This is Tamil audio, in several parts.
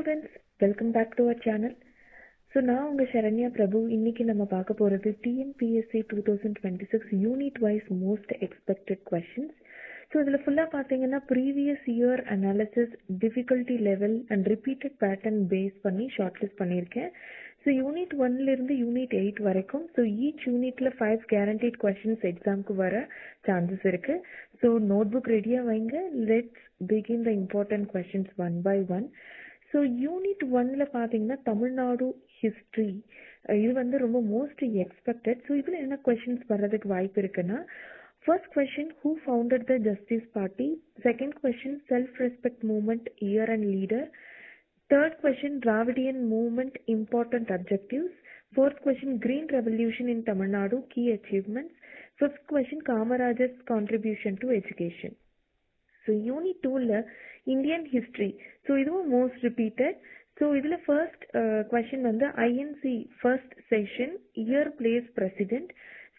Students, welcome back to our channel. So now உங்க சரண்யா பிரபு இன்னைக்கு நம்ம பார்க்க போறது TNPSC 2026 unit wise most expected questions. So இதில் ஃபுல்லாக பார்த்தீங்கன்னா previous year analysis, difficulty level and repeated pattern base பண்ணி ஷார்ட் லிஸ்ட் பண்ணியிருக்கேன். ஸோ யூனிட் 1லேருந்து யூனிட் 8 வரைக்கும். ஸோ ஈச் யூனிட்ல 5 கேரண்டீட் கொஸ்டின்ஸ் எக்ஸாமுக்கு வர சான்சஸ் இருக்கு. ஸோ நோட் புக் ரெடியாக வைங்க. Let's begin the important questions one by one. So unit 1ல பார்த்தீங்கன்னா தமிழ்நாடு ஹிஸ்ட்ரி, இது வந்து ரொம்ப மோஸ்ட் எக்ஸ்பெக்டட். ஸோ இதில் என்ன கொஸ்டின்ஸ் வர்றதுக்கு வாய்ப்பு இருக்குன்னா, first question who founded the justice party, second question self respect movement year and leader, third question Dravidian movement important objectives, fourth question green revolution in Tamil Nadu key achievements, fifth question Kamarajar's contribution to education. So unit 2ல இந்தியன் ஹிஸ்ட்ரி, ஸோ இதுவும் மோஸ்ட் ரிப்பீட்டட். ஸோ இதில் ஃபர்ஸ்ட் கொஸ்டின் வந்து INC first session year place president,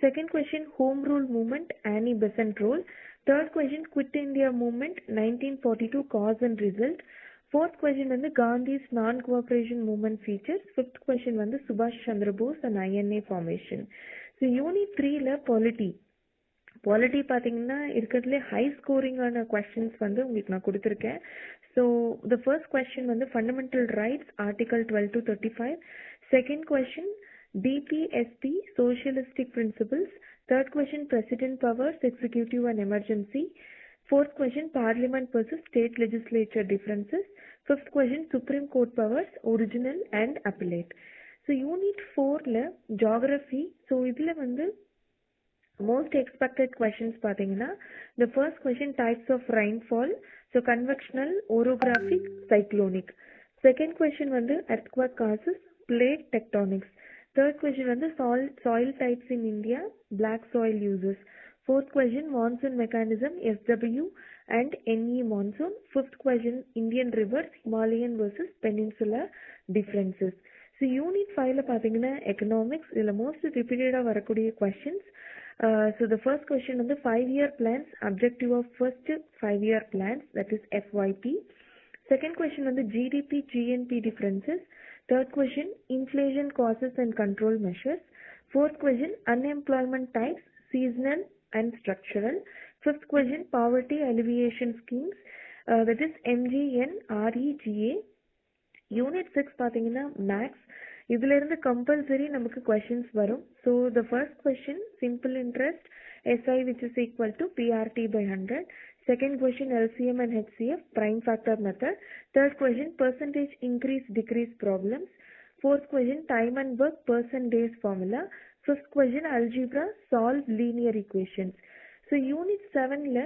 second question home rule movement Annie Besant role, third question quit India movement 1942 cause and result, fourth question வந்து Gandhi's non cooperation movement features, fifth question வந்து சுபாஷ் Chandra Bose and INA formation. So unit 3ல பாலிட்டி பார்த்தீங்கன்னா இருக்கிறதுலே ஹை ஸ்கோரிங்கான கொஸ்டின்ஸ் வந்து உங்களுக்கு நான் கொடுத்துருக்கேன். ஸோ த ஃபர்ஸ்ட் கொஸ்டின் வந்து fundamental rights article 12 to 35, second question DPSP socialistic principles, third question president powers executive and emergency, fourth question parliament versus state legislature differences, fifth question supreme court powers original and appellate. So unit 4ல geography, so இதுல வந்து most expected questions பாத்தீங்கன்னா, the first question types of rainfall, so convectional, orographic, cyclonic, second question வந்து earthquake causes, plate tectonics, third question வந்து soil types in India, black soil uses, fourth question monsoon mechanism, SW and NE monsoon, fifth question Indian rivers, Himalayan versus peninsular differences. So unit 5ல பாத்தீங்கன்னா economics, இதுல most repeatedா வரக்கூடிய questions. So the first question வந்து 5-year plans, objective of first 5-year plans, that is FYP. Second question வந்து GDP GNP differences, third question inflation causes and control measures, fourth question unemployment types, seasonal and structural, fifth question poverty alleviation schemes, that is MGNREGA. Unit 6 பாத்தீங்கன்னா மேக்ஸ், இதுல இருந்து கம்பல்சரி நமக்கு கொஸ்டின்ஸ் வரும். So the first question simple interest SI which is equal to PRT by 100, second question LCM and HCF prime factor method, third question percentage increase decrease problems, fourth question time and work person days formula, fifth question algebra solve linear equations. So unit 7ல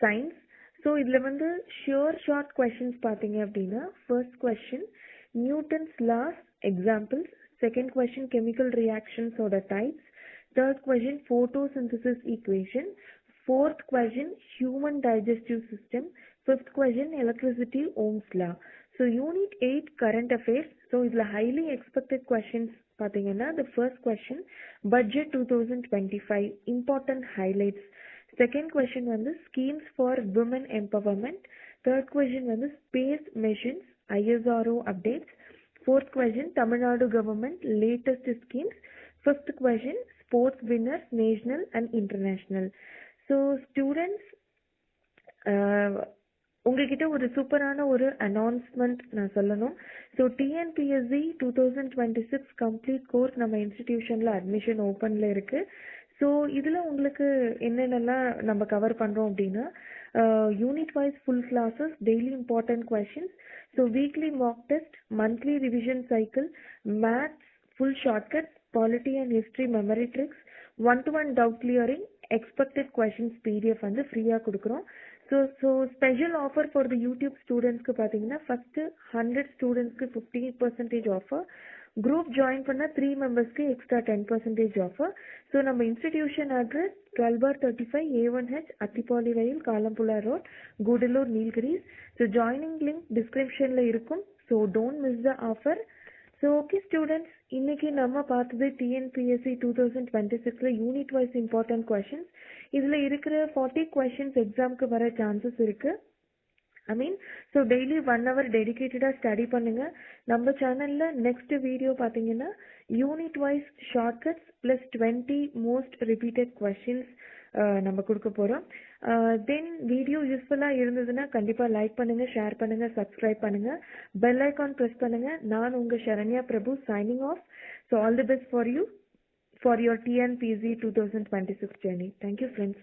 science, ஸோ இதில் வந்து ஷார்ட் கொஸ்டின்ஸ் பார்த்தீங்க அப்படின்னா, first question Newton's laws examples, second question chemical ரியாக்ஷன்ஸோட types, third question photosynthesis equation, fourth question human digestive system, fifth question electricity Ohm's law. So unit 8 current affairs, so இதில் ஹைலி எக்ஸ்பெக்டட் கொஸ்டின்ஸ் பார்த்தீங்கன்னா, the first question budget 2025 important highlights, second question வந்து schemes for women empowerment, third question வந்து space missions ISRO updates, fourth question Tamil Nadu government latest schemes, fifth question sports winners national and international. So students, உங்ககிட்ட ஒரு சூப்பரான ஒரு அனௌன்ஸ்மெண்ட் நான் சொல்லணும். ஸோ TNPSC 2026 கம்ப்ளீட் கோர்ஸ் நம்ம இன்ஸ்டிடியூஷனில் அட்மிஷன் ஓப்பனில் இருக்குது. ஸோ இதில் உங்களுக்கு என்னென்னலாம் நம்ம கவர் பண்ணுறோம் அப்படின்னா, unit wise full classes, daily important questions, so weekly mock test, monthly revision cycle, maths full shortcuts, polity and history memory tricks, 1-to-1 doubt clearing, expected questions PDF வந்து ஃப்ரீயாக கொடுக்குறோம். So special offer for the YouTube ஸ்டூடெண்ட்ஸ்க்கு பார்த்தீங்கன்னா, ஃபஸ்ட்டு 100 ஸ்டூடெண்ட்ஸ்க்கு 50% ஆஃபர், குரூப் ஜாயின் பண்ண 3 மெம்பர்ஸ்க்கு எக்ஸ்ட்ரா 10% ஆஃபர். ஸோ நம்ம இன்ஸ்டிடியூஷன் அட்ரஸ் 12/35 A1H அத்திப்பாளி வயல் Kalampuzha road Gudalur Nilgiris. So joining link டிஸ்கிரிப்ஷனில் இருக்கும். So don't miss the offer. So okay students, இன்னைக்கு நம்ம பார்த்தது TNPSC 2026ல யூனிட் வைஸ் இம்பார்ட்டன்ட் கொஸ்டின்ஸ். இதில் இருக்கிற 40 கொஸ்டின்ஸ் எக்ஸாமுக்கு வர சான்சஸ் இருக்கு. ஸோ டெய்லி 1 hour டெடிகேட்டடாக ஸ்டடி பண்ணுங்க. நம்ம சேனல்ல நெக்ஸ்ட் வீடியோ பார்த்தீங்கன்னா unit wise shortcuts plus 20 most repeated questions நம்ம கொடுக்க போகிறோம். தென் வீடியோ யூஸ்ஃபுல்லாக இருந்ததுன்னா கண்டிப்பாக லைக் பண்ணுங்க, ஷேர் பண்ணுங்க, சப்ஸ்கிரைப் பண்ணுங்க, பெல் ஐக்கான் ப்ரெஸ் பண்ணுங்க. நான் உங்கள் Saranya Prabhu signing off. So all the best for you for your TNPSC 2026 journey. Thank you, friends.